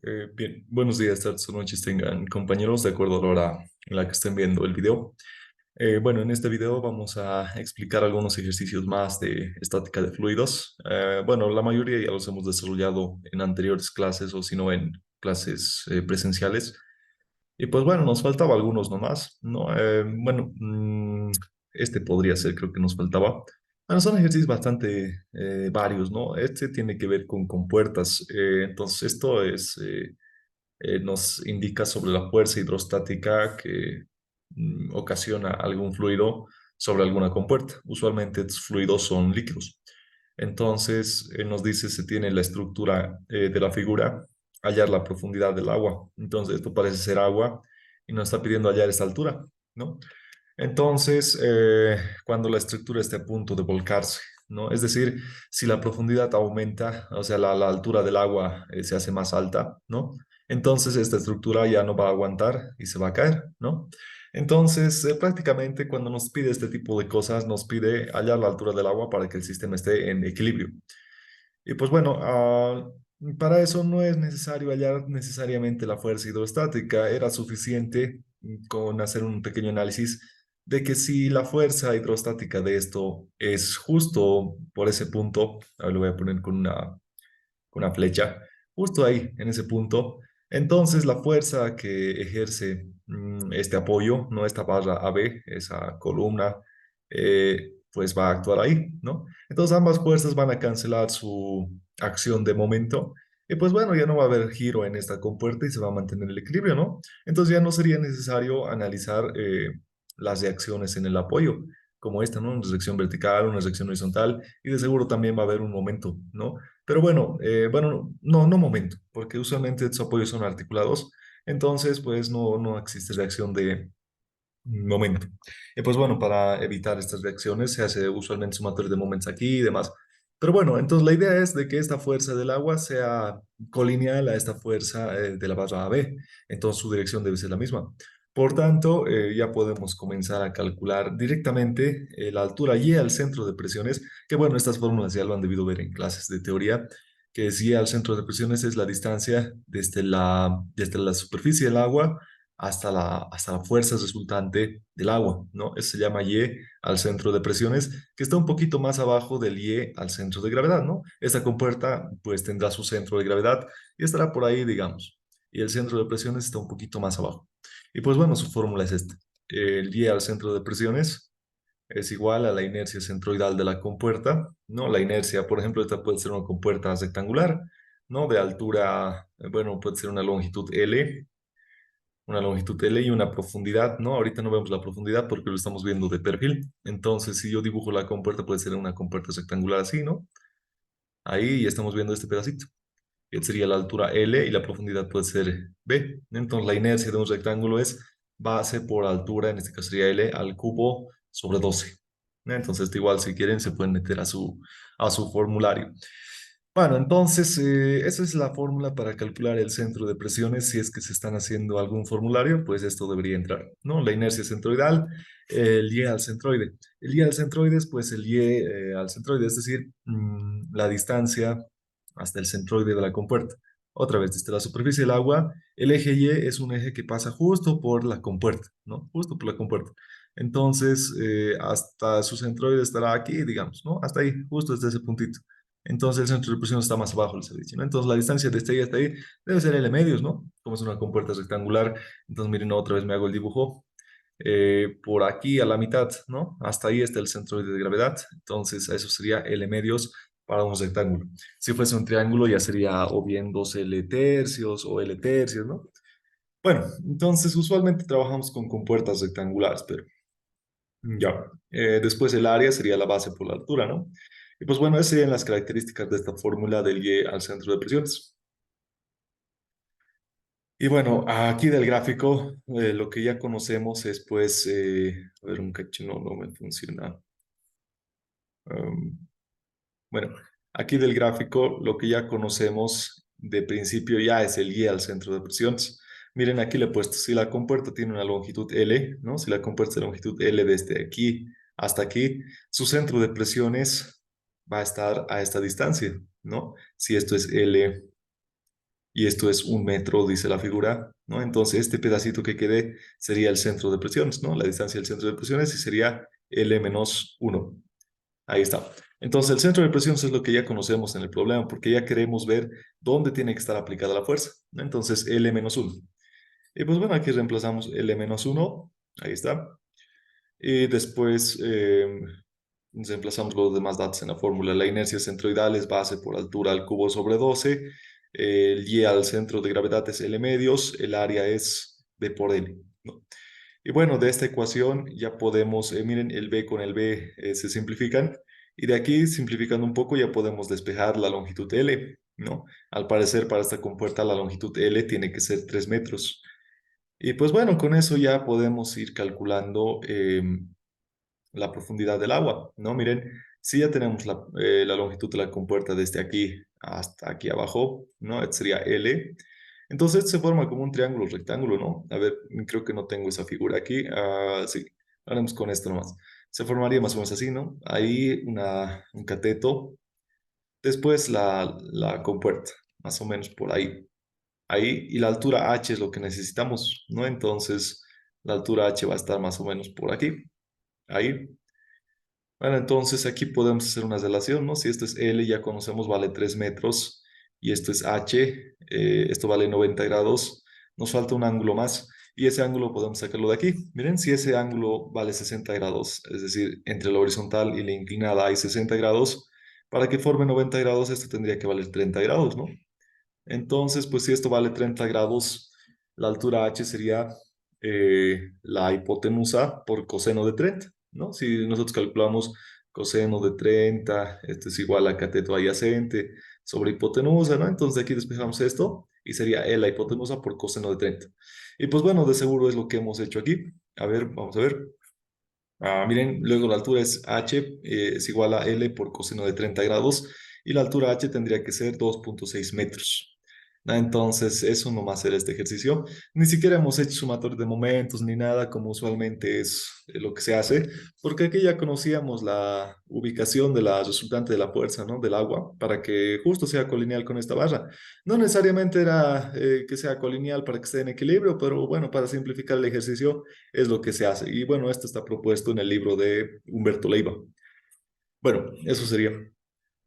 Bien, buenos días, tardes o noches tengan compañeros, de acuerdo a la hora en la que estén viendo el video. Bueno, en este video vamos a explicar algunos ejercicios más de estática de fluidos. Bueno, la mayoría ya los hemos desarrollado en anteriores clases o si no en clases presenciales. Y pues bueno, nos faltaba algunos nomás, ¿no? Este podría ser, creo que nos faltaba. Bueno, son ejercicios bastante varios, ¿no? Este tiene que ver con compuertas. Entonces, esto es nos indica sobre la fuerza hidrostática que ocasiona algún fluido sobre alguna compuerta. Usualmente estos fluidos son líquidos. Entonces, nos dice se tiene la estructura de la figura, hallar la profundidad del agua. Entonces, esto parece ser agua y nos está pidiendo hallar esta altura, ¿no? Entonces, cuando la estructura esté a punto de volcarse, ¿no? Es decir, si la profundidad aumenta, o sea, la altura del agua se hace más alta, ¿no? Entonces, esta estructura ya no va a aguantar y se va a caer, ¿no? Entonces, prácticamente cuando nos pide este tipo de cosas, nos pide hallar la altura del agua para que el sistema esté en equilibrio. Y pues bueno, para eso no es necesario hallar necesariamente la fuerza hidrostática, era suficiente con hacer un pequeño análisis de que si la fuerza hidrostática de esto es justo por ese punto, ahora lo voy a poner con una flecha, justo ahí, en ese punto, entonces la fuerza que ejerce este apoyo, no esta barra AB, esa columna, pues va a actuar ahí, ¿no? Entonces ambas fuerzas van a cancelar su acción de momento. Y pues bueno, ya no va a haber giro en esta compuerta y se va a mantener el equilibrio, ¿no? Entonces ya no sería necesario analizar las reacciones en el apoyo, como esta, ¿no? Una reacción vertical, una reacción horizontal, y de seguro también va a haber un momento, ¿no? Pero bueno, no momento, porque usualmente estos apoyos son articulados, entonces pues no existe reacción de momento. Y pues bueno, para evitar estas reacciones se hace usualmente sumatorio de momentos aquí y demás. Pero bueno, entonces la idea es de que esta fuerza del agua sea colineal a esta fuerza de la barra AB, entonces su dirección debe ser la misma. Por tanto, ya podemos comenzar a calcular directamente la altura y al centro de presiones, que bueno, estas fórmulas ya lo han debido ver en clases de teoría, que es y al centro de presiones es la distancia desde la superficie del agua hasta la fuerza resultante del agua, ¿no? Eso se llama Y al centro de presiones, que está un poquito más abajo del Y al centro de gravedad, ¿no? Esta compuerta pues tendrá su centro de gravedad y estará por ahí, digamos, y el centro de presiones está un poquito más abajo. Y pues bueno, su fórmula es esta. El Y al centro de presiones es igual a la inercia centroidal de la compuerta, ¿no? La inercia, por ejemplo, esta puede ser una compuerta rectangular, ¿no? De altura, bueno, puede ser una longitud L y una profundidad, ¿no? Ahorita no vemos la profundidad porque lo estamos viendo de perfil. Entonces, si yo dibujo la compuerta, puede ser una compuerta rectangular así, ¿no? Ahí estamos viendo este pedacito. Que sería la altura L y la profundidad puede ser B. Entonces, la inercia de un rectángulo es base por altura, en este caso sería L, al cubo sobre 12. Entonces, esto igual, si quieren, se pueden meter a su formulario. Bueno, entonces, esa es la fórmula para calcular el centro de presiones. Si es que se están haciendo algún formulario, pues esto debería entrar, ¿no? La inercia centroidal, el Y al centroide. El Y al centroide es pues el Y al centroide, es decir, la distancia hasta el centroide de la compuerta. Otra vez, desde la superficie del agua, el eje Y es un eje que pasa justo por la compuerta, ¿no? Justo por la compuerta. Entonces, hasta su centroide estará aquí, digamos, ¿no? Hasta ahí, justo desde ese puntito. Entonces el centro de presión está más abajo del servicio, ¿no? Entonces la distancia de este ahí hasta ahí debe ser L medios, ¿no? Como es una compuerta rectangular. Entonces miren, otra vez me hago el dibujo. Por aquí a la mitad, ¿no? Hasta ahí está el centro de gravedad. Entonces eso sería L medios para un rectángulo. Si fuese un triángulo ya sería o bien 2 L tercios o L tercios, ¿no? Bueno, entonces usualmente trabajamos con compuertas rectangulares, pero ya. Después el área sería la base por la altura, ¿no? Y pues bueno, esas serían las características de esta fórmula del Y al centro de presiones. Y bueno, aquí del gráfico, lo que ya conocemos es pues, a ver, un cacho no me funciona. Um, bueno, aquí del gráfico, lo que ya conocemos de principio ya es el Y al centro de presiones. Miren, aquí le he puesto, si la compuerta tiene una longitud L, ¿no? Si la compuerta es de longitud L desde aquí hasta aquí, su centro de presiones va a estar a esta distancia, ¿no? Si esto es L y esto es 1 metro, dice la figura, ¿no? Entonces este pedacito que quede sería el centro de presiones, ¿no? La distancia del centro de presiones y sería L-1. Ahí está. Entonces el centro de presiones es lo que ya conocemos en el problema, porque ya queremos ver dónde tiene que estar aplicada la fuerza, ¿no? Entonces L-1. Y pues bueno, aquí reemplazamos L-1, ahí está. Y después reemplazamos los demás datos en la fórmula. La inercia centroidal es base por altura al cubo sobre 12. El y al centro de gravedad es L medios. El área es B por L, ¿no? Y bueno, de esta ecuación ya podemos, miren, el B con el B se simplifican. Y de aquí, simplificando un poco, ya podemos despejar la longitud L, ¿no? Al parecer, para esta compuerta, la longitud L tiene que ser 3 metros. Y pues bueno, con eso ya podemos ir calculando la profundidad del agua, ¿no? Miren, si ya tenemos la longitud de la compuerta desde aquí hasta aquí abajo, ¿no? Este sería L. Entonces se forma como un triángulo rectángulo, ¿no? A ver, creo que no tengo esa figura aquí. Ah, sí, haremos con esto nomás. Se formaría más o menos así, ¿no? Ahí un cateto, después la compuerta, más o menos por ahí. Ahí, y la altura h es lo que necesitamos, ¿no? Entonces, la altura h va a estar más o menos por aquí, ahí. Bueno, entonces aquí podemos hacer una relación, ¿no? Si esto es L, ya conocemos, vale 3 metros, y esto es H, esto vale 90 grados, nos falta un ángulo más, y ese ángulo podemos sacarlo de aquí. Miren, si ese ángulo vale 60 grados, es decir, entre la horizontal y la inclinada hay 60 grados, para que forme 90 grados, esto tendría que valer 30 grados, ¿no? Entonces, pues si esto vale 30 grados, la altura h sería la hipotenusa por coseno de 30, ¿no? Si nosotros calculamos coseno de 30, esto es igual a cateto adyacente sobre hipotenusa, ¿no? Entonces aquí despejamos esto y sería la hipotenusa por coseno de 30. Y pues bueno, de seguro es lo que hemos hecho aquí. A ver, vamos a ver. Miren, luego la altura es h, es igual a L por coseno de 30 grados y la altura h tendría que ser 2,6 metros. Entonces, eso no va a ser este ejercicio. Ni siquiera hemos hecho sumatorio de momentos ni nada como usualmente es lo que se hace, porque aquí ya conocíamos la ubicación de la resultante de la fuerza, ¿no? Del agua, para que justo sea colineal con esta barra. No necesariamente era que sea colineal para que esté en equilibrio, pero bueno, para simplificar el ejercicio es lo que se hace. Y bueno, esto está propuesto en el libro de Humberto Leiva. Bueno, eso sería.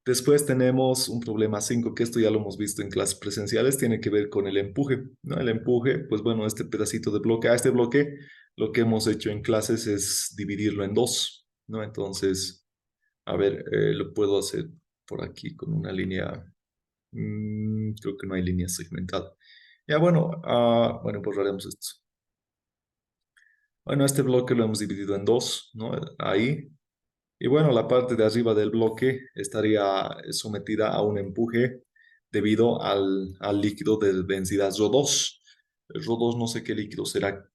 Después tenemos un problema 5 que esto ya lo hemos visto en clases presenciales, tiene que ver con el empuje, ¿no? El empuje, pues bueno, este pedacito de bloque, a este bloque, lo que hemos hecho en clases es dividirlo en dos, ¿no? Entonces, a ver, lo puedo hacer por aquí con una línea, creo que no hay línea segmentada. Ya, bueno, bueno, borraremos esto. Bueno, este bloque lo hemos dividido en dos, ¿no? Ahí. Y bueno, la parte de arriba del bloque estaría sometida a un empuje debido al líquido de densidad Rho2. El Rho2 no sé qué líquido será,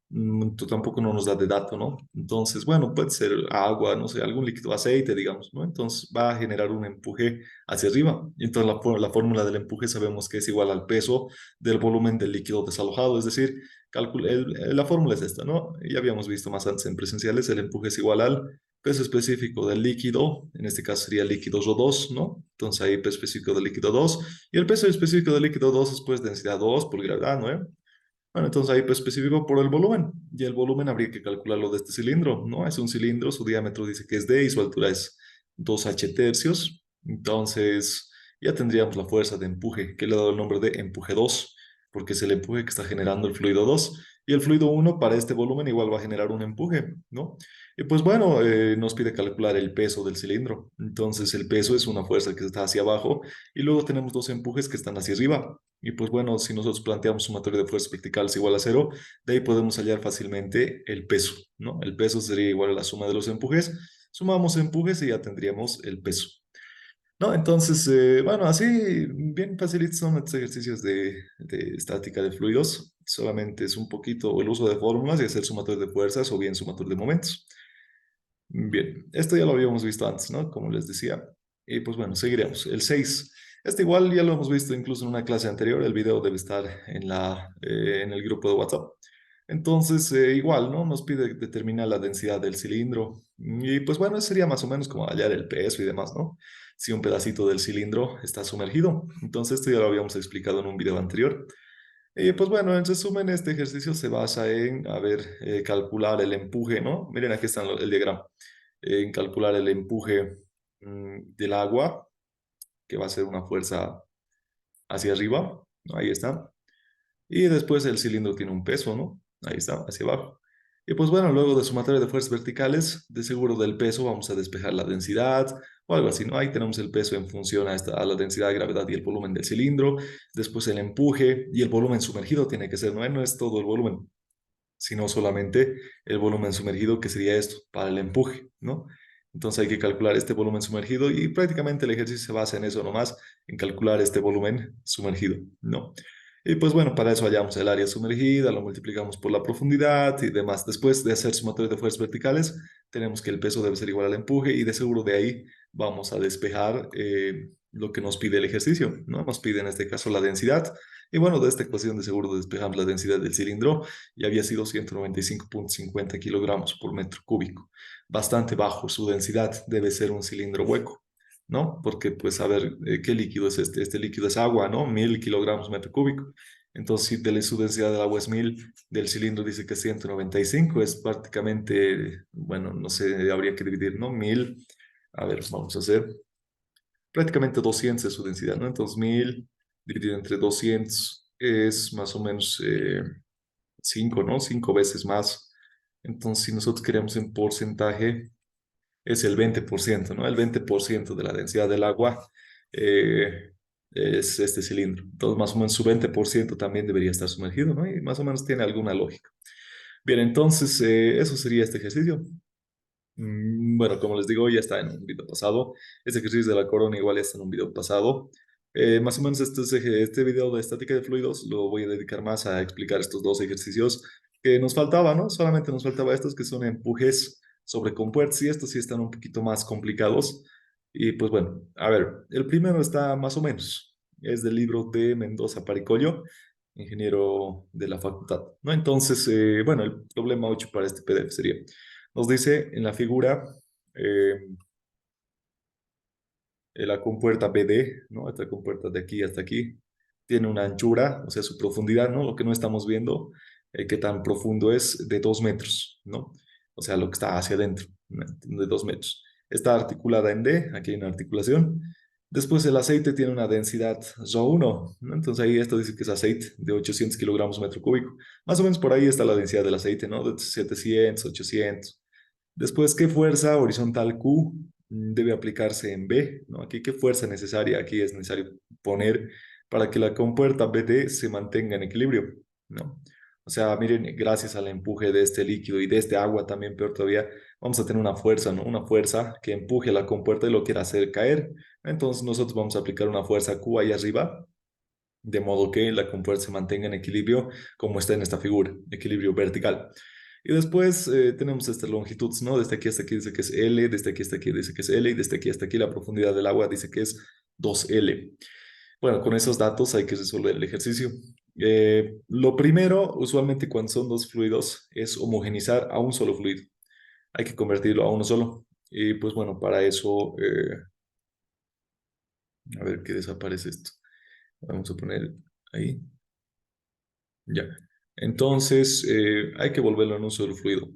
tampoco no nos da de dato, ¿no? Entonces, bueno, puede ser agua, no sé, algún líquido, aceite, digamos, ¿no? Entonces va a generar un empuje hacia arriba. Y entonces la fórmula del empuje sabemos que es igual al peso del volumen del líquido desalojado, es decir, la fórmula es esta, ¿no? Ya habíamos visto más antes en presenciales, el empuje es igual al peso específico del líquido, en este caso sería líquido Rho2, ¿no? Entonces ahí peso específico del líquido 2, y el peso específico del líquido 2 es pues densidad 2 por gravedad, ¿no? Bueno, entonces ahí peso específico por el volumen, y el volumen habría que calcularlo de este cilindro, ¿no? Es un cilindro, su diámetro dice que es D y su altura es 2h tercios, entonces ya tendríamos la fuerza de empuje, que le he dado el nombre de empuje 2 porque es el empuje que está generando el fluido 2 y el fluido uno para este volumen igual va a generar un empuje, ¿no? Y pues bueno, nos pide calcular el peso del cilindro. Entonces el peso es una fuerza que está hacia abajo y luego tenemos dos empujes que están hacia arriba. Y pues bueno, si nosotros planteamos sumatorio de fuerzas verticales igual a cero, de ahí podemos hallar fácilmente el peso, ¿no? El peso sería igual a la suma de los empujes. Sumamos empujes y ya tendríamos el peso. ¿No? Entonces, bueno, así bien facilitos son estos ejercicios de estática de fluidos. Solamente es un poquito el uso de fórmulas y hacer sumatorio de fuerzas o bien sumatorio de momentos. Bien, esto ya lo habíamos visto antes, ¿no? Como les decía. Y pues bueno, seguiremos. El 6. Este igual ya lo hemos visto incluso en una clase anterior. El video debe estar en el grupo de WhatsApp. Entonces, igual, ¿no? Nos pide determinar la densidad del cilindro. Y pues bueno, sería más o menos como hallar el peso y demás, ¿no? si un pedacito del cilindro está sumergido. Entonces, esto ya lo habíamos explicado en un video anterior. Pues bueno, en resumen, este ejercicio se basa en, a ver, calcular el empuje, ¿no? Miren, aquí está el diagrama. En calcular el empuje del agua, que va a ser una fuerza hacia arriba, ¿no? Ahí está. Y después el cilindro tiene un peso, ¿no? Ahí está, hacia abajo. Y pues bueno, luego de sumatoria de fuerzas verticales, de seguro del peso vamos a despejar la densidad o algo así, ¿no? Ahí tenemos el peso en función a la densidad, gravedad y el volumen del cilindro. Después el empuje y el volumen sumergido tiene que ser, ¿no? No es todo el volumen, sino solamente el volumen sumergido, que sería esto, para el empuje, ¿no? Entonces hay que calcular este volumen sumergido y prácticamente el ejercicio se basa en eso nomás, en calcular este volumen sumergido, ¿no? Y pues bueno, para eso hallamos el área sumergida, lo multiplicamos por la profundidad y demás. Después de hacer sumatoria de fuerzas verticales, tenemos que el peso debe ser igual al empuje y de seguro de ahí vamos a despejar lo que nos pide el ejercicio, ¿no? Nos pide en este caso la densidad. Y bueno, de esta ecuación de seguro despejamos la densidad del cilindro y había sido 195,50 kilogramos por metro cúbico. Bastante bajo su densidad, debe ser un cilindro hueco, ¿no? Porque, pues, a ver, ¿qué líquido es este? Este líquido es agua, ¿no? 1000 kilogramos metro cúbico. Entonces, si su densidad del agua es 1000, del cilindro dice que es 195, es prácticamente, bueno, no sé, habría que dividir, ¿no? 1000, a ver, vamos a hacer, prácticamente 200 es su densidad, ¿no? Entonces, 1000 dividido entre 200 es más o menos 5, ¿no? 5 veces más. Entonces, si nosotros queremos en porcentaje, es el 20%, ¿no? El 20% de la densidad del agua eh, es este cilindro. Entonces, más o menos su 20% también debería estar sumergido, ¿no? Y más o menos tiene alguna lógica. Bien, entonces, eso sería este ejercicio. Bueno, como les digo, ya está en un video pasado. Este ejercicio de la corona igual ya está en un video pasado. Más o menos este video de estática de fluidos lo voy a dedicar más a explicar estos dos ejercicios que nos faltaba, ¿no? Solamente nos faltaba estos que son empujes sobre compuertas y estos sí están un poquito más complicados. Y pues bueno, a ver, el primero está más o menos. Es del libro de Mendoza Paricollo, ingeniero de la facultad, ¿no? Entonces, bueno, el problema 8 para este PDF sería... Nos dice en la figura eh, la compuerta BD, ¿no? Esta compuerta de aquí hasta aquí tiene una anchura, o sea, su profundidad, ¿no? Lo que no estamos viendo, qué tan profundo es, de 2 metros, ¿no? O sea, lo que está hacia adentro, ¿no? De 2 metros. Está articulada en D, aquí hay una articulación. Después el aceite tiene una densidad Rho1, ¿no? Entonces ahí esto dice que es aceite de 800 kilogramos metro cúbico. Más o menos por ahí está la densidad del aceite, ¿no? De 700, 800. Después, ¿qué fuerza horizontal Q debe aplicarse en B? ¿No? Aquí, ¿qué fuerza necesaria aquí es necesario poner para que la compuerta BD se mantenga en equilibrio? ¿No? O sea, miren, gracias al empuje de este líquido y de este agua también, peor todavía, vamos a tener una fuerza, ¿no? Una fuerza que empuje la compuerta y lo quiera hacer caer. Entonces, nosotros vamos a aplicar una fuerza Q ahí arriba, de modo que la compuerta se mantenga en equilibrio como está en esta figura, equilibrio vertical. Y después tenemos estas longitudes, ¿no? Desde aquí hasta aquí dice que es L, desde aquí hasta aquí dice que es L, y desde aquí hasta aquí la profundidad del agua dice que es 2L. Bueno, con esos datos hay que resolver el ejercicio. Lo primero, usualmente cuando son dos fluidos, es homogenizar a un solo fluido. Hay que convertirlo a uno solo. Y pues bueno, para eso, a ver qué desaparece esto. Vamos a poner ahí. Ya. Entonces, hay que volverlo en un solo fluido.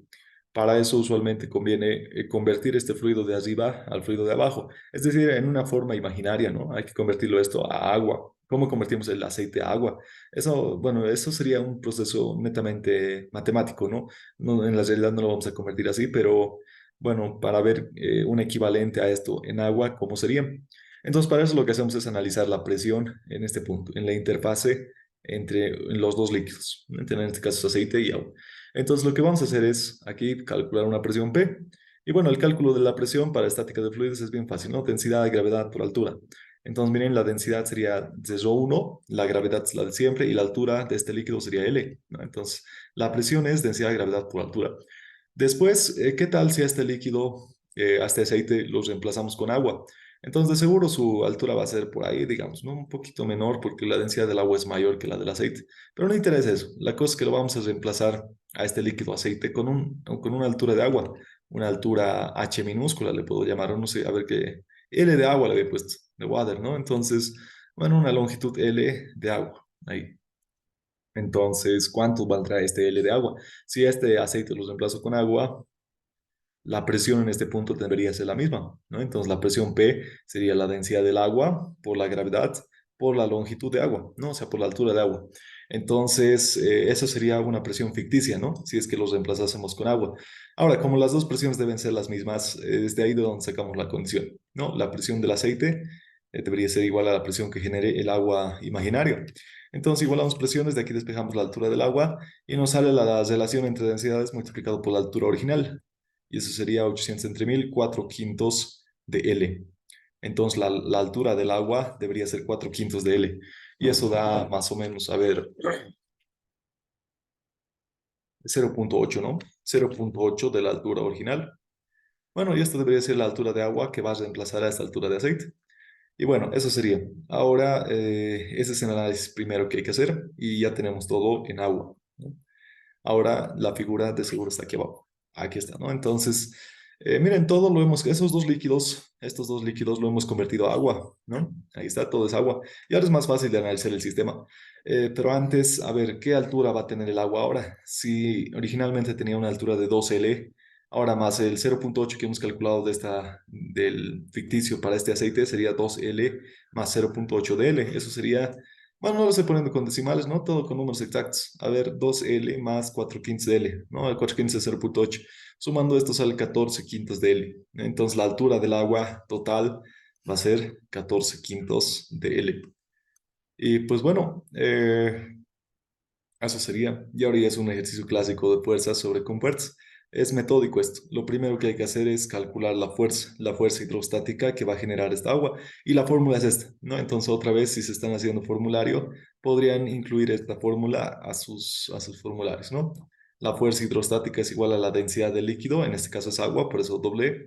Para eso usualmente conviene convertir este fluido de arriba al fluido de abajo, es decir, en una forma imaginaria, ¿no? Hay que convertirlo esto a agua. ¿Cómo convertimos el aceite a agua? Eso, bueno, eso sería un proceso netamente matemático, ¿no? No, en la realidad no lo vamos a convertir así, pero bueno, para ver un equivalente a esto en agua, ¿cómo sería? Entonces, para eso lo que hacemos es analizar la presión en este punto, en la interfase entre los dos líquidos, ¿no? En este caso es aceite y agua. Entonces lo que vamos a hacer es aquí calcular una presión P. Y bueno, el cálculo de la presión para estática de fluidos es bien fácil, ¿no? Densidad y gravedad por altura. Entonces miren, la densidad sería de ρ1, la gravedad es la de siempre y la altura de este líquido sería L, ¿no? Entonces la presión es densidad y gravedad por altura. Después, ¿qué tal si a este líquido, a este aceite, los reemplazamos con agua? Entonces, de seguro su altura va a ser por ahí, digamos, ¿no? Un poquito menor porque la densidad del agua es mayor que la del aceite. Pero no interesa eso. La cosa es que lo vamos a reemplazar a este líquido aceite con una altura de agua, una altura H minúscula, le puedo llamar, o no sé, a ver L de agua le había puesto, de water, ¿no? Entonces, bueno, una longitud L de agua, ahí. Entonces, ¿cuánto valdrá este L de agua? Si este aceite lo reemplazo con agua, la presión en este punto debería ser la misma, ¿no? Entonces la presión P sería la densidad del agua por la gravedad por la longitud de agua, ¿no? O sea, por la altura de agua. Entonces, eso sería una presión ficticia, ¿no? Si es que los reemplazásemos con agua. Ahora, como las dos presiones deben ser las mismas, desde ahí de donde sacamos la condición, ¿no? La presión del aceite debería ser igual a la presión que genere el agua imaginario. Entonces, igualamos presiones, de aquí despejamos la altura del agua y nos sale la relación entre densidades multiplicado por la altura original y eso sería 800 entre 1000, 4 quintos de L. Entonces la altura del agua debería ser 4 quintos de L. Y eso da más o menos, a ver, 0,8, ¿no? 0,8 de la altura original. Bueno, y esto debería ser la altura de agua que va a reemplazar a esta altura de aceite. Y bueno, eso sería. Ahora, ese es el análisis primero que hay que hacer y ya tenemos todo en agua, ¿no? Ahora la figura de seguro está aquí abajo. Aquí está, ¿no? Entonces, miren, todo lo hemos, esos dos líquidos, estos dos líquidos lo hemos convertido a agua, ¿no? Ahí está, todo es agua. Y ahora es más fácil de analizar el sistema. Pero antes, a ver, ¿qué altura va a tener el agua ahora? Si originalmente tenía una altura de 2L, ahora más el 0,8 que hemos calculado de del ficticio para este aceite sería 2L más 0,8 de L. Eso sería bueno, no lo estoy poniendo con decimales, ¿no? Todo con números exactos. A ver, 2L más 4 quintos de L, ¿no? El 4 quintos es 0,8. Sumando esto sale 14 quintos de L. Entonces la altura del agua total va a ser 14 quintos de L. Y pues bueno, eso sería. Y ahora ya es un ejercicio clásico de fuerzas sobre compuertas. Es metódico esto. Lo primero que hay que hacer es calcular la fuerza hidrostática que va a generar esta agua. Y la fórmula es esta, ¿no? Entonces, otra vez, si se están haciendo formulario, podrían incluir esta fórmula a sus formularios, ¿no? La fuerza hidrostática es igual a la densidad del líquido, en este caso es agua, por eso doble.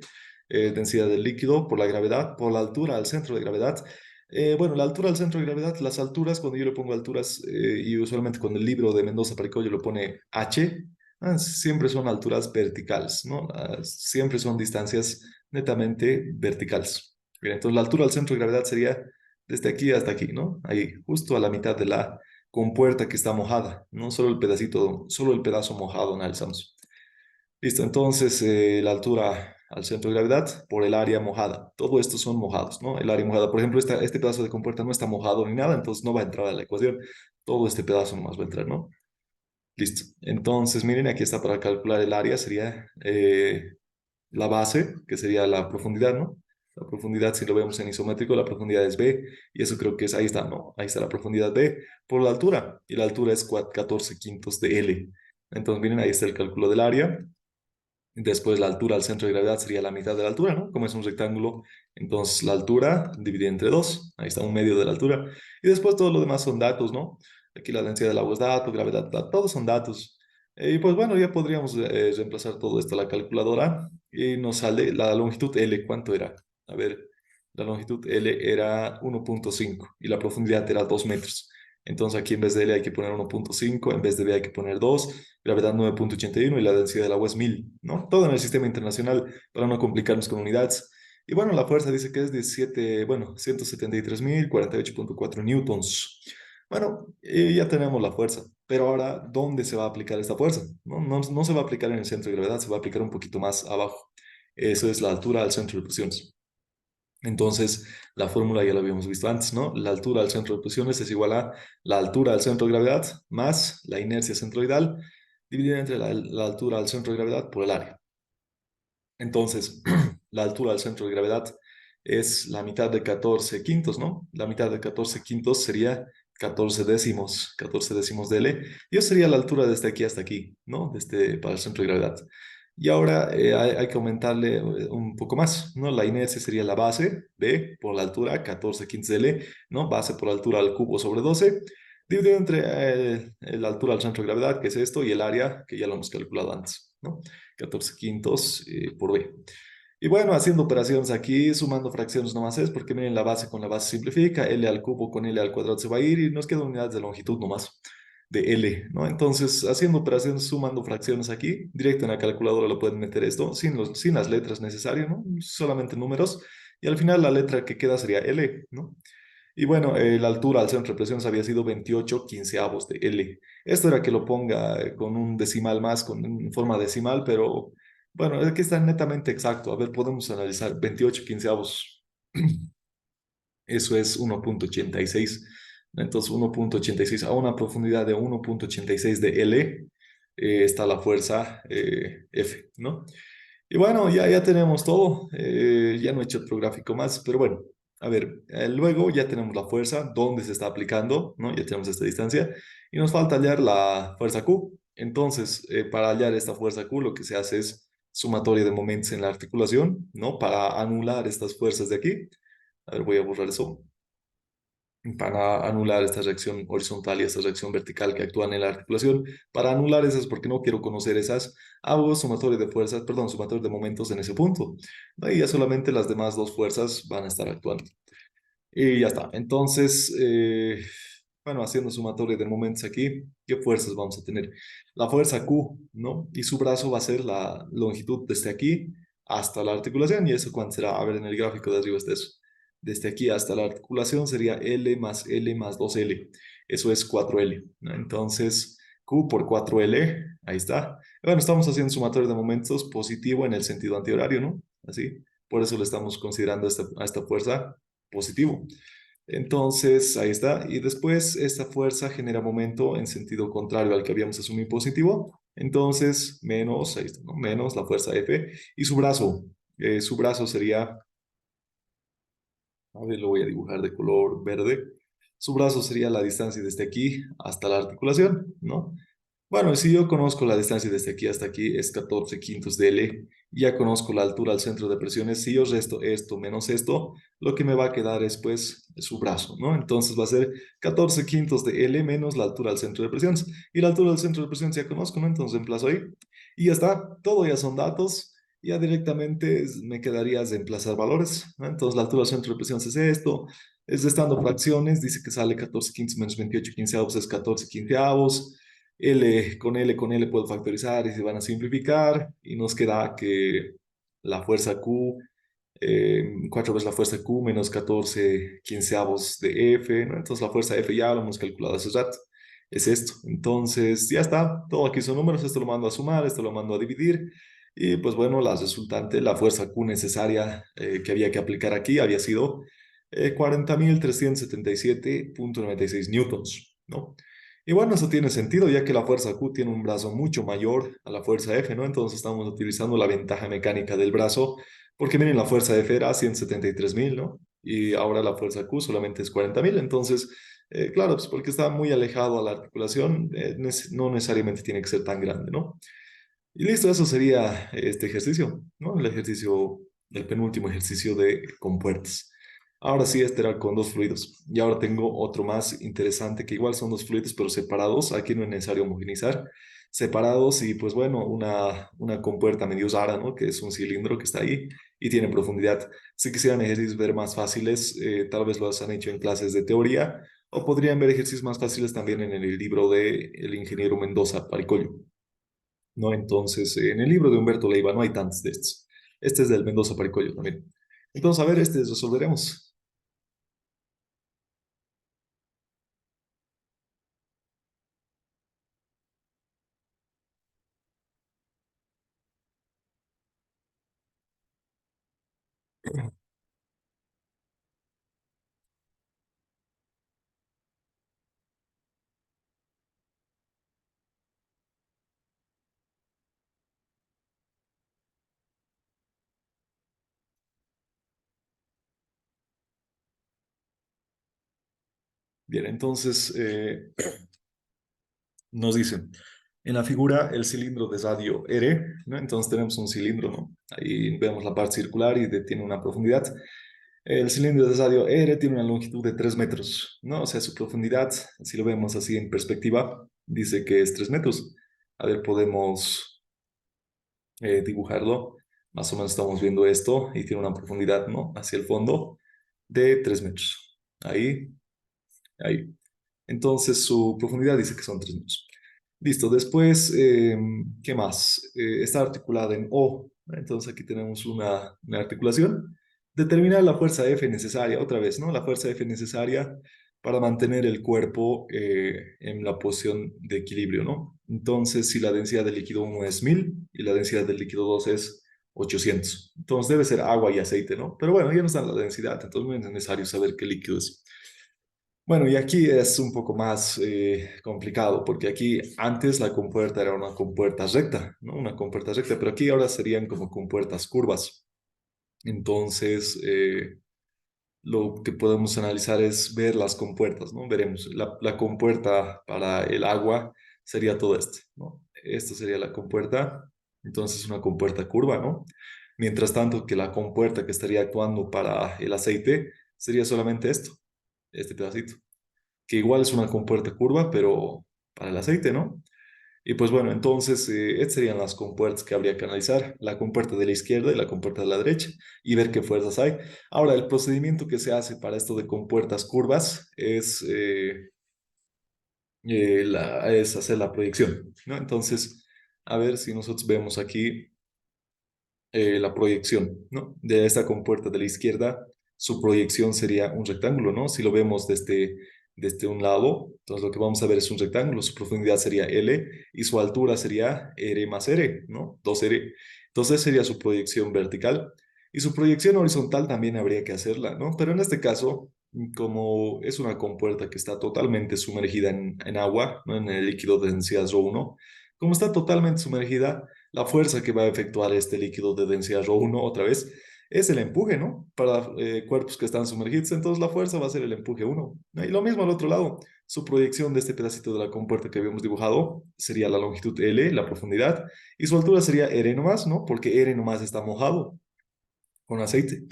Densidad del líquido por la gravedad, por la altura al centro de gravedad bueno, la altura del centro de gravedad, las alturas, cuando yo le pongo alturas, y usualmente con el libro de Mendoza Pericollo lo pone H, siempre son alturas verticales, ¿no? Siempre son distancias netamente verticales. Bien, entonces la altura del centro de gravedad sería desde aquí hasta aquí, ¿no? Ahí, justo a la mitad de la compuerta que está mojada, no solo el pedacito, solo el pedazo mojado analizamos. Listo, entonces la altura al centro de gravedad por el área mojada. Todo esto son mojados, ¿no? El área mojada, por ejemplo, este pedazo de compuerta no está mojado ni nada, entonces no va a entrar a la ecuación. Todo este pedazo nomás va a entrar, ¿no? Listo. Entonces, miren, aquí está para calcular el área, sería la base, que sería la profundidad, ¿no? La profundidad, si lo vemos en isométrico, la profundidad es B, y eso creo que es, ahí está, ¿no? Ahí está la profundidad B por la altura, y la altura es 14 quintos de L. Entonces, miren, ahí está el cálculo del área. Después la altura al centro de gravedad sería la mitad de la altura, ¿no? Como es un rectángulo, entonces la altura dividida entre 2, ahí está un medio de la altura. Y después todo lo demás son datos, ¿no? Aquí la densidad del agua es dato, gravedad, todos son datos. Y pues bueno, ya podríamos reemplazar todo esto a la calculadora y nos sale la longitud L, ¿cuánto era? A ver, la longitud L era 1,5 y la profundidad era 2 metros. Entonces aquí en vez de L hay que poner 1,5, en vez de B hay que poner 2, gravedad 9,81 y la densidad del agua es 1000, ¿no? Todo en el sistema internacional para no complicarnos con unidades. Y bueno, la fuerza dice que es 17, bueno, 173.048,4 newtons. Bueno, ya tenemos la fuerza, pero ahora, ¿dónde se va a aplicar esta fuerza? No se va a aplicar en el centro de gravedad, se va a aplicar un poquito más abajo. Eso es la altura al centro de presiones. Entonces, la fórmula ya la habíamos visto antes, ¿no? La altura al centro de presiones es igual a la altura al centro de gravedad más la inercia centroidal dividida entre la altura al centro de gravedad por el área. Entonces, la altura al centro de gravedad es la mitad de 14 quintos, ¿no? La mitad de 14 quintos sería 14 décimos de L. Y eso sería la altura desde aquí hasta aquí, ¿no? Desde, para el centro de gravedad. Y ahora hay que aumentarle un poco más, ¿no? La inercia sería la base, B, por la altura, 14 quintos de L, ¿no? Base por la altura al cubo sobre 12, dividido entre la altura al centro de gravedad, que es esto, y el área, que ya lo hemos calculado antes, ¿no? 14 quintos por B. Y bueno, haciendo operaciones aquí, sumando fracciones nomás es, porque miren, la base con la base simplifica, L al cubo con L al cuadrado se va a ir y nos quedan unidades de longitud nomás, de L, ¿no? Entonces, haciendo operaciones, sumando fracciones aquí, directo en la calculadora lo pueden meter esto, sin las letras necesarias, ¿no? Solamente números, y al final la letra que queda sería L, ¿no? Y bueno, la altura al centro de presión había sido 28 quinceavos de L. Esto era que lo ponga con un decimal más, con en forma decimal, pero bueno, es que está netamente exacto. A ver, podemos analizar 28 quinceavos. Eso es 1,86. Entonces, 1,86 a una profundidad de 1,86 de L está la fuerza F, ¿no? Y bueno, ya tenemos todo. Ya no he hecho otro gráfico más, pero bueno, a ver, luego ya tenemos la fuerza, dónde se está aplicando, ¿no? Ya tenemos esta distancia y nos falta hallar la fuerza Q. Entonces, para hallar esta fuerza Q, lo que se hace es sumatoria de momentos en la articulación, ¿no? Para anular estas fuerzas de aquí. A ver, voy a borrar eso para anular esta reacción horizontal y esta reacción vertical que actúan en la articulación. Para anular esas, porque no quiero conocer esas, hago sumatorio de fuerzas, perdón, sumatorio de momentos en ese punto. ¿No? Y ya solamente las demás dos fuerzas van a estar actuando. Y ya está. Entonces, bueno, haciendo sumatoria de momentos aquí, ¿qué fuerzas vamos a tener? La fuerza Q, ¿no? Y su brazo va a ser la longitud desde aquí hasta la articulación. ¿Y eso cuánto será? A ver, en el gráfico de arriba está eso. Desde aquí hasta la articulación sería L más 2L. Eso es 4L, ¿no? Entonces, Q por 4L, ahí está. Bueno, estamos haciendo sumatoria de momentos positivo en el sentido antihorario, ¿no? Así. Por eso le estamos considerando a esta fuerza positivo. Entonces, ahí está. Y después esta fuerza genera momento en sentido contrario al que habíamos asumido positivo. Entonces, menos, ahí está, ¿no? Menos la fuerza F. Y su brazo sería, a ver, lo voy a dibujar de color verde. Su brazo sería la distancia desde aquí hasta la articulación, ¿no? Bueno, si yo conozco la distancia desde aquí hasta aquí es 14 quintos de L, ya conozco la altura al centro de presiones, si yo resto esto menos esto, lo que me va a quedar es pues su brazo, ¿no? Entonces va a ser 14 quintos de L menos la altura al centro de presiones. Y la altura al centro de presiones ya conozco, ¿no? Entonces reemplazo ahí. Y ya está, todo ya son datos, ya directamente me quedaría reemplazar valores, ¿no? Entonces la altura al centro de presiones es esto, es restando fracciones, dice que sale 14 quintos menos 28 quinceavos es 14 quinceavos. L con L puedo factorizar y se van a simplificar y nos queda que la fuerza Q, 4 veces la fuerza Q menos 14 quinceavos de F, ¿no? Entonces la fuerza F ya lo hemos calculado hace rato, es esto. Entonces ya está, todo aquí son números, esto lo mando a sumar, esto lo mando a dividir y pues bueno, la resultante, la fuerza Q necesaria que había que aplicar aquí había sido 40.377,96 newtons, ¿no? Y bueno, eso tiene sentido, ya que la fuerza Q tiene un brazo mucho mayor a la fuerza F, ¿no? Entonces estamos utilizando la ventaja mecánica del brazo, porque miren, la fuerza F era 173.000, ¿no? Y ahora la fuerza Q solamente es 40.000, entonces, claro, pues porque está muy alejado a la articulación, no necesariamente tiene que ser tan grande, ¿no? Y listo, eso sería este ejercicio, ¿no? El ejercicio, el penúltimo ejercicio de compuertas. Ahora sí, este era con dos fluidos. Y ahora tengo otro más interesante, que igual son dos fluidos, pero separados. Aquí no es necesario homogeneizar. Separados y pues bueno, una compuerta medio rara, ¿no? Que es un cilindro que está ahí y tiene profundidad. Si quisieran ejercicios ver más fáciles, tal vez los han hecho en clases de teoría o podrían ver ejercicios más fáciles también en el libro de el ingeniero Mendoza Paricollo. ¿No? Entonces, en el libro de Humberto Leiva no hay tantos de estos. Este es del Mendoza Paricollo también. Entonces, a ver, este resolveremos. Bien, entonces nos dicen, en la figura el cilindro de radio R, ¿no? Entonces tenemos un cilindro, ¿no? Ahí vemos la parte circular y tiene una profundidad. El cilindro de radio R tiene una longitud de 3 metros, ¿no? O sea, su profundidad, si lo vemos así en perspectiva, dice que es 3 metros. A ver, podemos dibujarlo. Más o menos estamos viendo esto y tiene una profundidad, ¿no? Hacia el fondo de 3 metros. Ahí, ahí. Entonces su profundidad dice que son 3 metros. Listo, después, ¿qué más? Está articulada en O. ¿No? Entonces aquí tenemos una articulación. Determinar la fuerza F necesaria, otra vez, ¿no? La fuerza F necesaria para mantener el cuerpo en la posición de equilibrio, ¿no? Entonces, si la densidad del líquido uno es 1000 y la densidad del líquido 2 es 800, entonces debe ser agua y aceite, ¿no? Pero bueno, ya nos dan la densidad, entonces no es necesario saber qué líquido es. Bueno, y aquí es un poco más complicado, porque aquí antes la compuerta era una compuerta recta, ¿no? Una compuerta recta, pero aquí ahora serían como compuertas curvas. Entonces, lo que podemos analizar es ver las compuertas, ¿no? Veremos, la compuerta para el agua sería todo este, ¿no? Esta sería la compuerta, entonces una compuerta curva, ¿no? Mientras tanto que la compuerta que estaría actuando para el aceite sería solamente esto, este pedacito, que igual es una compuerta curva, pero para el aceite, ¿no? Y pues bueno, entonces estas serían las compuertas que habría que analizar, la compuerta de la izquierda y la compuerta de la derecha, y ver qué fuerzas hay. Ahora, el procedimiento que se hace para esto de compuertas curvas es hacer la proyección, ¿no? Entonces, a ver si nosotros vemos aquí la proyección, ¿no? De esta compuerta de la izquierda, su proyección sería un rectángulo, ¿no? Si lo vemos desde un lado, entonces lo que vamos a ver es un rectángulo, su profundidad sería L y su altura sería R más R, ¿no? 2R. Entonces sería su proyección vertical y su proyección horizontal también habría que hacerla, ¿no? Pero en este caso, como es una compuerta que está totalmente sumergida en agua, ¿no? En el líquido de densidad ρ1, como está totalmente sumergida, la fuerza que va a efectuar este líquido de densidad ρ1 otra vez es el empuje, ¿no? Para cuerpos que están sumergidos, entonces la fuerza va a ser el empuje 1. ¿No? Y lo mismo al otro lado, su proyección de este pedacito de la compuerta que habíamos dibujado sería la longitud L, la profundidad, y su altura sería R nomás, ¿no? Porque R nomás está mojado con aceite.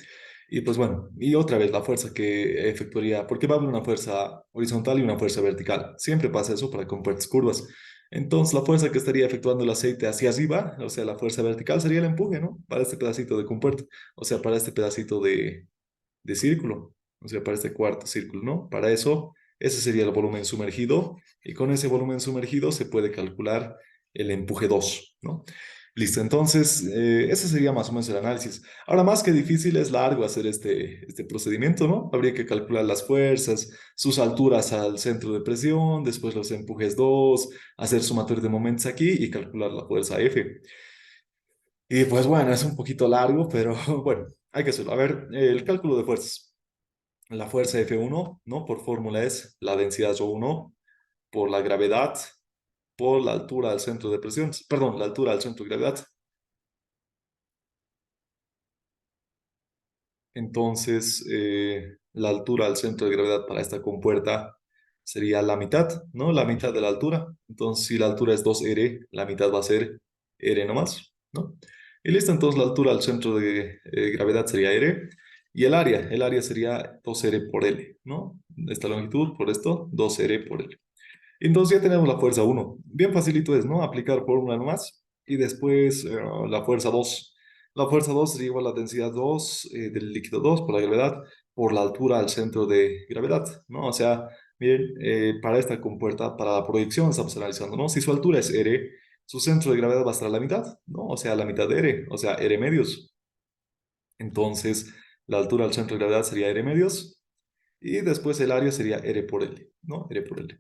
Y pues bueno, y otra vez la fuerza que efectuaría, porque va a haber una fuerza horizontal y una fuerza vertical. Siempre pasa eso para compuertas curvas. Entonces la fuerza que estaría efectuando el aceite hacia arriba, o sea, la fuerza vertical sería el empuje, ¿no? Para este pedacito de compuerta, o sea, para este pedacito de círculo, o sea, para este cuarto círculo, ¿no? Para eso, ese sería el volumen sumergido y con ese volumen sumergido se puede calcular el empuje 2, ¿no? Listo, entonces, ese sería más o menos el análisis. Ahora, más que difícil, es largo hacer este procedimiento, ¿no? Habría que calcular las fuerzas, sus alturas al centro de presión, después los empujes 2, hacer sumatorio de momentos aquí y calcular la fuerza F. Y pues bueno, es un poquito largo, pero bueno, hay que hacerlo. A ver, el cálculo de fuerzas. La fuerza F1, ¿no? Por fórmula es la densidad ρ1 por la gravedad por la altura al centro de presión, perdón, la altura al centro de gravedad. Entonces, la altura al centro de gravedad para esta compuerta sería la mitad, ¿no? La mitad de la altura. Entonces, si la altura es 2R, la mitad va a ser R nomás, ¿no? Y listo, entonces la altura al centro de gravedad sería R. Y el área sería 2R por L, ¿no? Esta longitud por esto, 2R por L. Entonces ya tenemos la fuerza uno. Bien facilito es, ¿no? Aplicar fórmula nomás. Y después la fuerza 2. La fuerza 2 sería igual a la densidad 2 del líquido 2 por la gravedad, por la altura al centro de gravedad, ¿no? O sea, miren, para esta compuerta, para la proyección estamos analizando, ¿no? Si su altura es R, su centro de gravedad va a estar a la mitad, ¿no? O sea, a la mitad de R, o sea, R medios. Entonces, la altura al centro de gravedad sería R medios. Y después el área sería R por L, ¿no? R por L.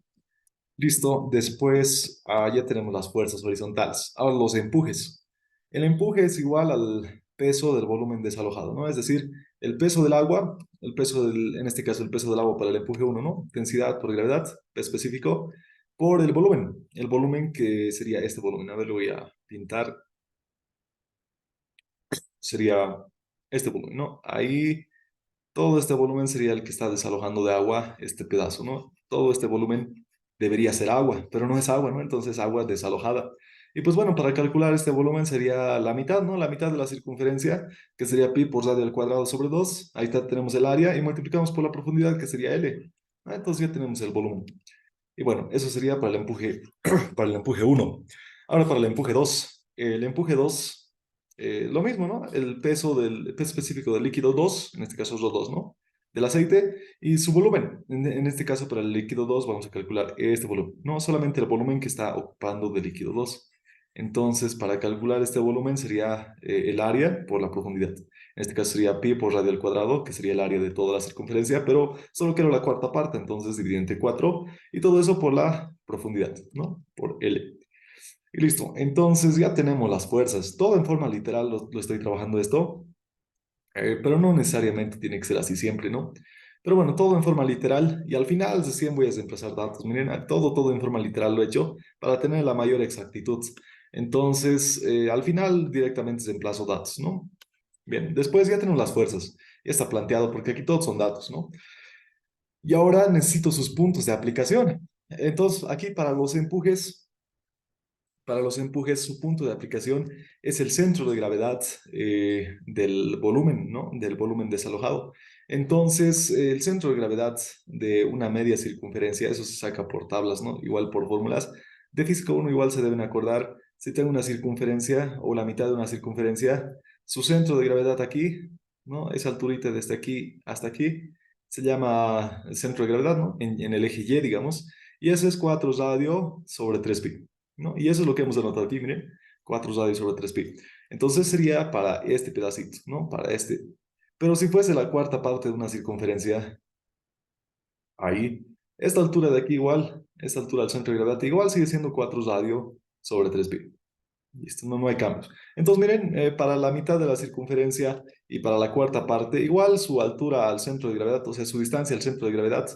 Listo, después ya tenemos las fuerzas horizontales. Ahora los empujes. El empuje es igual al peso del volumen desalojado, ¿no? Es decir, el peso del agua, en este caso el peso del agua para el empuje uno, ¿no? Densidad por gravedad específico por el volumen que sería este volumen. A ver, lo voy a pintar, sería este volumen, ¿no? Ahí todo este volumen sería el que está desalojando de agua este pedazo, ¿no? Todo este volumen debería ser agua, pero no es agua, ¿no? Entonces agua desalojada. Y pues bueno, para calcular este volumen sería la mitad, ¿no? La mitad de la circunferencia, que sería pi por radio al cuadrado sobre 2. Ahí está, tenemos el área y multiplicamos por la profundidad, que sería L. Entonces ya tenemos el volumen. Y bueno, eso sería para el empuje, para el empuje uno. Ahora para el empuje 2. El empuje 2, lo mismo, ¿no? El peso específico del líquido 2, en este caso es ρ2, ¿no? Del aceite y su volumen. En este caso para el líquido 2 vamos a calcular este volumen, no solamente el volumen que está ocupando del líquido 2. Entonces, para calcular este volumen sería el área por la profundidad. En este caso sería pi por radio al cuadrado, que sería el área de toda la circunferencia, pero solo quiero la cuarta parte, entonces dividido entre 4 y todo eso por la profundidad, ¿no? Por L. Y listo. Entonces ya tenemos las fuerzas. Todo en forma literal lo estoy trabajando esto, pero no necesariamente tiene que ser así siempre, ¿no? Pero bueno, todo en forma literal y al final recién voy a reemplazar datos. Miren, todo en forma literal lo he hecho para tener la mayor exactitud. Entonces, al final directamente reemplazo datos, ¿no? Bien, después ya tenemos las fuerzas. Ya está planteado porque aquí todos son datos, ¿no? Y ahora necesito sus puntos de aplicación. Entonces, aquí para los empujes, su punto de aplicación es el centro de gravedad del volumen, ¿no? Del volumen desalojado. Entonces, el centro de gravedad de una media circunferencia, eso se saca por tablas, ¿no? Igual por fórmulas. De física 1 igual se deben acordar, si tengo una circunferencia o la mitad de una circunferencia, su centro de gravedad aquí, ¿no? Esa alturita desde aquí hasta aquí, se llama el centro de gravedad, ¿no? En el eje Y, digamos. Y eso es 4 radio sobre 3pi. ¿No? Y eso es lo que hemos anotado aquí, miren, 4 radios sobre 3pi. Entonces sería para este pedacito, ¿no? Para este. Pero si fuese la cuarta parte de una circunferencia, ahí, esta altura de aquí igual, esta altura del centro de gravedad igual sigue siendo 4 radio sobre 3pi. Listo, no hay cambios. Entonces, miren, para la mitad de la circunferencia y para la cuarta parte, igual su altura al centro de gravedad, o sea, su distancia al centro de gravedad,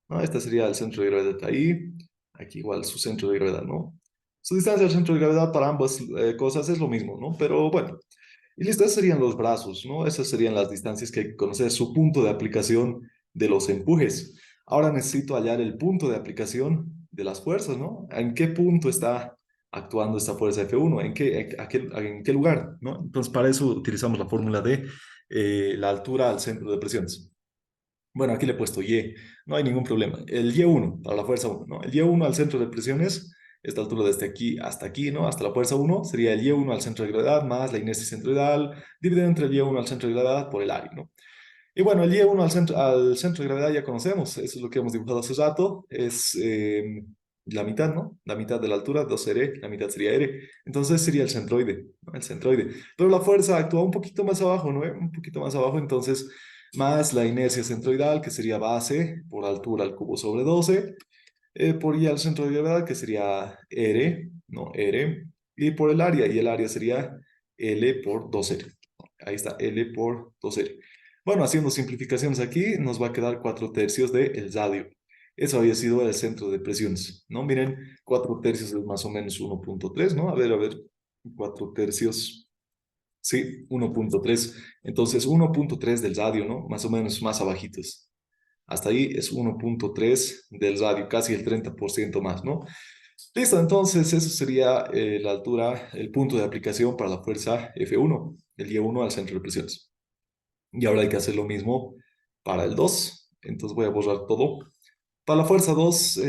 ¿no? Este sería el centro de gravedad ahí, aquí igual su centro de gravedad, ¿no? Su distancia al centro de gravedad para ambas cosas es lo mismo, ¿no? Pero bueno, y listo, esos serían los brazos, ¿no? Esas serían las distancias que hay que conocer, su punto de aplicación de los empujes. Ahora necesito hallar el punto de aplicación de las fuerzas, ¿no? ¿En qué punto está actuando esta fuerza F1? ¿En qué lugar? ¿No? Entonces, para eso utilizamos la fórmula de la altura al centro de presiones. Bueno, aquí le he puesto Y, no hay ningún problema. El Y1 para la fuerza 1, ¿no? El Y1 al centro de presiones, esta altura desde aquí, ¿no? Hasta la fuerza 1, sería el Y1 al centro de gravedad más la inercia centroidal, dividido entre el Y1 al centro de gravedad por el área, ¿no? Y bueno, el Y1 al centro de gravedad ya conocemos, eso es lo que hemos dibujado hace rato, es la mitad, ¿no? La mitad de la altura, 2R, la mitad sería R. Entonces sería el centroide, ¿no? El centroide. Pero la fuerza actúa un poquito más abajo, ¿no? Un poquito más abajo, entonces más la inercia centroidal, que sería base por altura al cubo sobre 12, por I al centro de gravedad, que sería R, ¿no? R, y por el área, y el área sería L por 2R. Ahí está, L por 2R. Bueno, haciendo simplificaciones aquí, nos va a quedar 4 tercios del radio. Eso había sido el centro de presiones, ¿no? Miren, 4 tercios es más o menos 1,3, ¿no? A ver, 4 tercios, sí, 1,3. Entonces, 1,3 del radio, ¿no? Más o menos más abajitos. Hasta ahí es 1,3 del radio, casi el 30% más, ¿no? Listo, entonces eso sería la altura, el punto de aplicación para la fuerza F1, el Y1 al centro de presiones. Y ahora hay que hacer lo mismo para el 2. Entonces voy a borrar todo. Para la fuerza 2,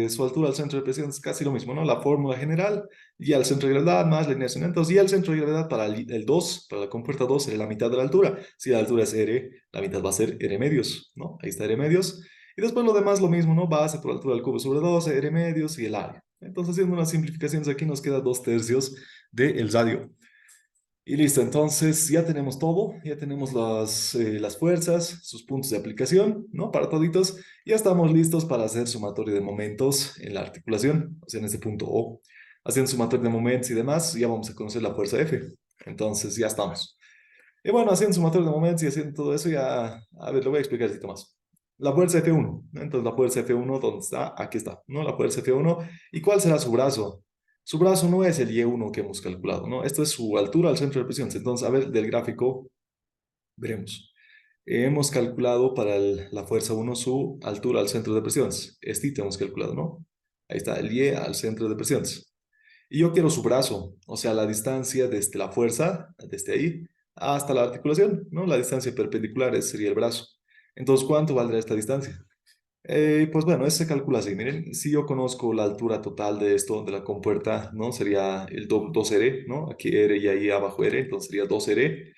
su altura al centro de presión es casi lo mismo, ¿no? La fórmula general, y al centro de gravedad más la inercia. Entonces, y al centro de gravedad para el 2, para la compuerta 2, sería la mitad de la altura. Si la altura es R, la mitad va a ser R medios, ¿no? Ahí está R medios. Y después lo demás lo mismo, ¿no? Base por altura del cubo sobre 12, R medios y el área. Entonces, haciendo unas simplificaciones aquí, nos queda 2 tercios del radio. Y listo, entonces ya tenemos todo, ya tenemos las fuerzas, sus puntos de aplicación, ¿no? Para toditos, ya estamos listos para hacer sumatorio de momentos en la articulación, o sea, en este punto O. Haciendo sumatorio de momentos y demás, ya vamos a conocer la fuerza F. Entonces ya estamos. Y bueno, haciendo sumatorio de momentos y haciendo todo eso, ya, a ver, lo voy a explicar un poquito más. La fuerza F1, ¿no? Entonces la fuerza F1, ¿dónde está? Aquí está, ¿no? La fuerza F1. ¿Y cuál será su brazo? Su brazo no es el Y1 que hemos calculado, ¿no? Esto es su altura al centro de presión. Entonces, a ver, del gráfico, veremos. Hemos calculado para la fuerza 1 su altura al centro de presiones. Este hemos calculado, ¿no? Ahí está, el Y al centro de presiones. Y yo quiero su brazo, o sea, la distancia desde la fuerza, desde ahí, hasta la articulación, ¿no? La distancia perpendicular ese sería el brazo. Entonces, ¿cuánto valdrá esta distancia? Pues bueno, eso se calcula así. Miren, si yo conozco la altura total de esto, de la compuerta, ¿no? Sería el 2R, ¿no? Aquí R y ahí abajo R, entonces sería 2R.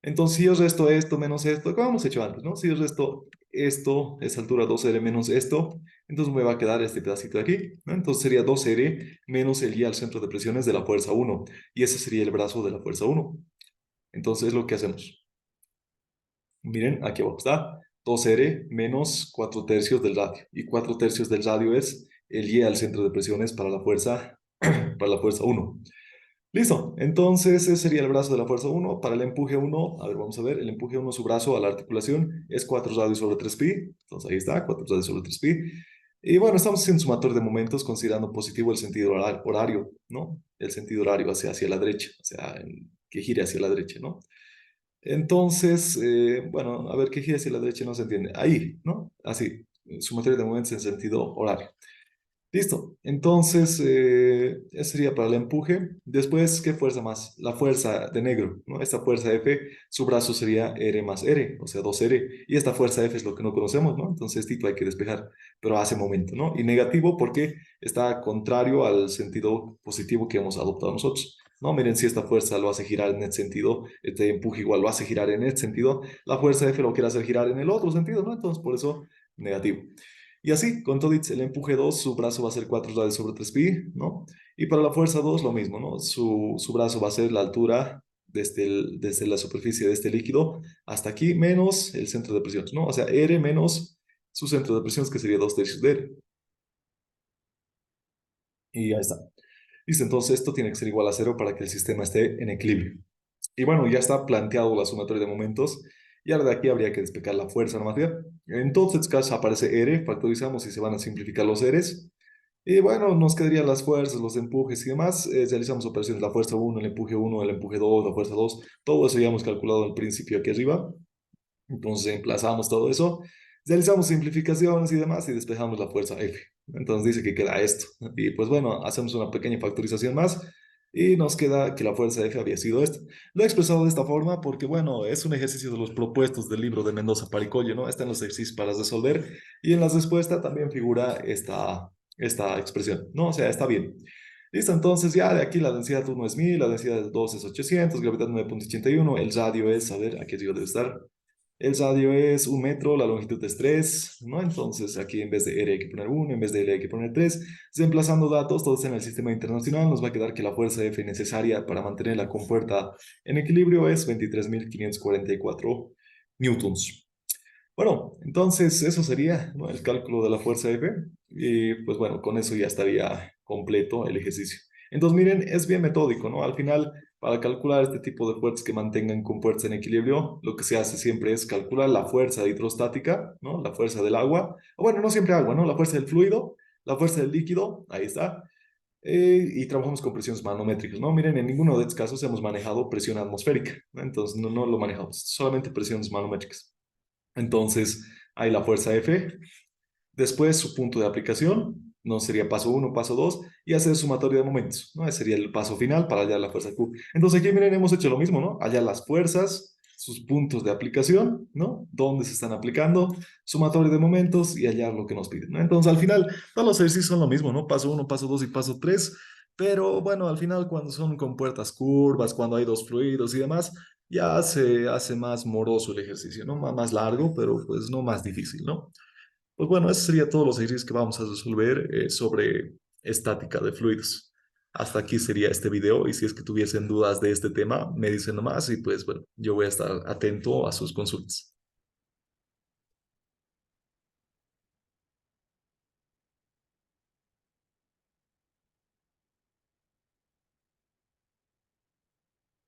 Entonces, si yo resto esto menos esto, como hemos hecho antes, ¿no? Si yo resto esto, esa altura 2R menos esto, Entonces me va a quedar este pedacito de aquí, ¿no? Entonces sería 2R menos el I al centro de presiones de la fuerza uno. Y ese sería el brazo de la fuerza uno. Entonces lo que hacemos, miren, aquí abajo está, 2R menos 4 tercios del radio. Y 4 tercios del radio es el Y al centro de presiones para la fuerza uno. Listo, entonces ese sería el brazo de la fuerza uno. Para el empuje uno, a ver, vamos a ver, el empuje uno, su brazo a la articulación es 4 radios sobre 3 pi. Entonces ahí está, 4 radios sobre 3 pi. Y bueno, estamos haciendo sumatorio de momentos considerando positivo el sentido horario, ¿no? El sentido horario hacia la derecha, o sea, que gire hacia la derecha, ¿no? Entonces, bueno, a ver, que gire hacia la derecha no se entiende. Ahí, ¿no? Así, sumatorio de momentos en sentido horario. Listo. Entonces, eso sería para el empuje. Después, ¿qué fuerza más? La fuerza de negro, ¿no? Esta fuerza F, su brazo sería R más R, o sea, 2R. Y esta fuerza F es lo que no conocemos, ¿no? Entonces, tipo hay que despejar, pero hace momento, ¿no? Y negativo porque está contrario al sentido positivo que hemos adoptado nosotros. No, miren, si esta fuerza lo hace girar en este sentido, este empuje igual lo hace girar en este sentido, la fuerza F lo quiere hacer girar en el otro sentido, ¿no? Entonces, por eso, negativo. Y así, con todo el empuje 2 su brazo va a ser 4 radios sobre 3 pi, ¿no? Y para la fuerza 2 lo mismo, ¿no? Su brazo va a ser la altura desde la superficie de este líquido hasta aquí, menos el centro de presión, ¿no? O sea, R menos su centro de presión, que sería 2 tercios de R. Y ya está. Listo, entonces esto tiene que ser igual a cero para que el sistema esté en equilibrio. Y bueno, ya está planteado la sumatoria de momentos. Y ahora de aquí habría que despejar la fuerza normativa. En todos estos casos aparece R, factorizamos y se van a simplificar los Rs. Y bueno, nos quedarían las fuerzas, los empujes y demás. Realizamos operaciones, la fuerza uno, el empuje 2, la fuerza 2. Todo eso ya hemos calculado al principio aquí arriba. Entonces emplazamos todo eso, realizamos simplificaciones y demás y despejamos la fuerza F. Entonces dice que queda esto. Y pues bueno, hacemos una pequeña factorización más y nos queda que la fuerza F había sido esta. Lo he expresado de esta forma porque bueno, es un ejercicio de los propuestos del libro de Mendoza Paricollo, ¿no? Están los ejercicios para resolver y en la respuesta también figura esta expresión, ¿no? O sea, está bien. Listo, entonces ya de aquí la densidad 1 es 1000, la densidad 2 es 800, gravedad 9,81, el radio es, a ver, aquí arriba debe estar, el radio es 1 metro, la longitud es 3, ¿no? Entonces aquí en vez de R hay que poner 1, en vez de L hay que poner 3. Reemplazando datos, todos en el sistema internacional, nos va a quedar que la fuerza F necesaria para mantener la compuerta en equilibrio es 23.544 newtons. Bueno, entonces eso sería, ¿no? El cálculo de la fuerza F. Y pues bueno, con eso ya estaría completo el ejercicio. Entonces miren, es bien metódico, ¿no? Al final, para calcular este tipo de fuerzas que mantengan compuertas en equilibrio, lo que se hace siempre es calcular la fuerza hidrostática, ¿no? La fuerza del agua, o bueno, no siempre agua, ¿no? La fuerza del fluido, la fuerza del líquido, ahí está. Y trabajamos con presiones manométricas, ¿no? Miren, en ninguno de estos casos hemos manejado presión atmosférica, ¿no? Entonces no lo manejamos, solamente presiones manométricas. Entonces, hay la fuerza F, después su punto de aplicación, no sería paso uno, paso 2 y hacer sumatoria de momentos, ¿no? Ese sería el paso final para hallar la fuerza Q. Entonces aquí, miren, hemos hecho lo mismo, ¿no? Hallar las fuerzas, sus puntos de aplicación, ¿no? Dónde se están aplicando, sumatoria de momentos y hallar lo que nos piden, ¿no? Entonces, al final, todos los ejercicios son lo mismo, ¿no? Paso uno, paso 2 y paso 3, pero bueno, al final, cuando son con puertas curvas, cuando hay dos fluidos y demás, ya se hace más moroso el ejercicio, ¿no? Más largo, pero pues no más difícil, ¿no? Pues bueno, eso sería todos los ejercicios que vamos a resolver sobre estática de fluidos. Hasta aquí sería este video y si es que tuviesen dudas de este tema, me dicen nomás y pues bueno, yo voy a estar atento a sus consultas.